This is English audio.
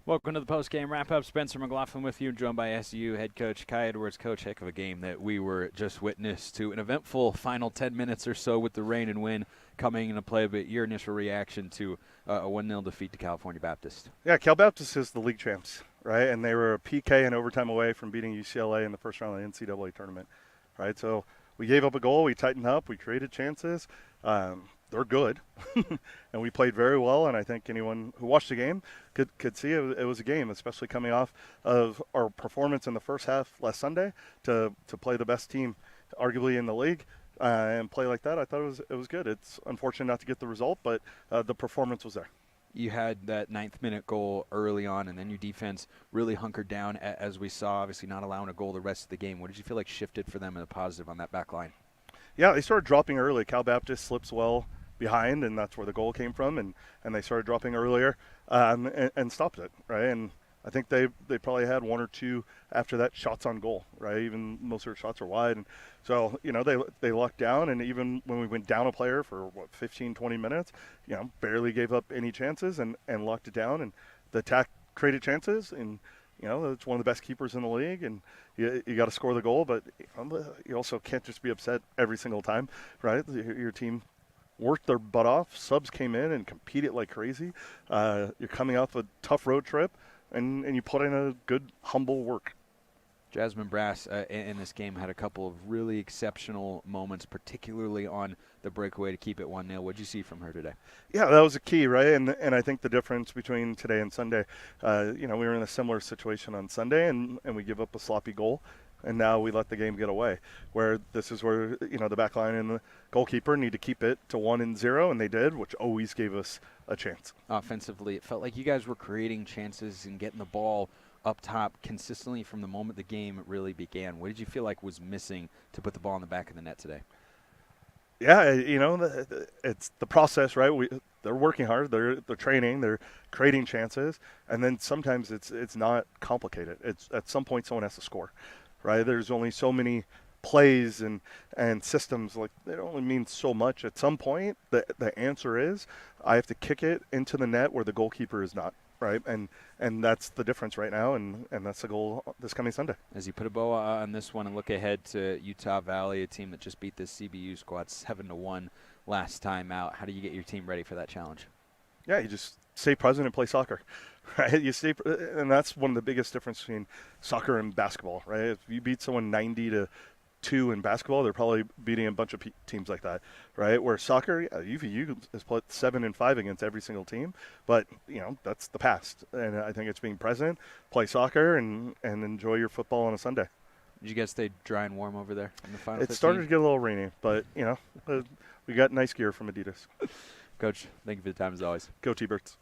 Welcome to the post-game wrap-up. Spencer McLaughlin with you, joined by SUU head coach Kai Edwards. Coach, heck of a game that we were just witness to. An eventful final 10 minutes or so with the rain and wind coming into play, but your initial reaction to a 1-0 defeat to California Baptist? Yeah, Cal Baptist is the league champs, right? And they were a PK and overtime away from beating UCLA in the first round of the NCAA tournament, right? So we gave up a goal, we tightened up, we created chances. They're good, and we played very well. And I think anyone who watched the game could see it was a game, especially coming off of our performance in the first half last Sunday to play the best team, arguably in the league. And play like that, I thought it was good. It's unfortunate not to get the result, but the performance was there. You had that ninth-minute goal early on, and then your defense really hunkered down, as we saw, obviously not allowing a goal the rest of the game. What did you feel like shifted for them in a positive on that back line? Yeah, they started dropping early. Cal Baptist slips well behind, and that's where the goal came from. And they started dropping earlier and stopped it, right? And I think they probably had one or two after that shots on goal, right? Even most of their shots are wide. And so, they lucked down. And even when we went down a player for, 15, 20 minutes, barely gave up any chances and locked it down. And the attack created chances. And, it's one of the best keepers in the league. And you got to score the goal, but you also can't just be upset every single time, right? Your team worked their butt off. Subs came in and competed like crazy. You're coming off a tough road trip, and you put in a good, humble work. Jasmine Brass in this game had a couple of really exceptional moments, particularly on the breakaway to keep it 1-0. What did you see from her today? Yeah, that was a key, right? And I think the difference between today and Sunday, we were in a similar situation on Sunday, and we give up a sloppy goal, and now we let the game get away. Where this is where, the back line and the goalkeeper need to keep it to 1-0, and they did, which always gave us a chance. Offensively, it felt like you guys were creating chances and getting the ball up top consistently from the moment the game really began. What did you feel like was missing to put the ball in the back of the net today? Yeah, it's the process, right? They're working hard, they're training, they're creating chances, and then sometimes it's not complicated. It's at some point someone has to score, right? There's only so many plays and systems, like it only means so much. At some point, the answer is I have to kick it into the net where the goalkeeper is not. Right, and that's the difference right now, and that's the goal this coming Sunday. As you put a bow on this one and look ahead to Utah Valley, a team that just beat this CBU squad 7-1 last time out, how do you get your team ready for that challenge? Yeah, you just stay present and play soccer, right? And that's one of the biggest difference between soccer and basketball, right? If you beat someone 90-2 in basketball, they're probably beating a bunch of teams like that, right? Where soccer, UVU has played 7-5 against every single team, but that's the past, and I think it's being present, play soccer, and enjoy your football on a Sunday. Did you guys stay dry and warm over there in the final? It started to get a little rainy, but we got nice gear from Adidas. Coach, thank you for the time as always. Go T-Birds.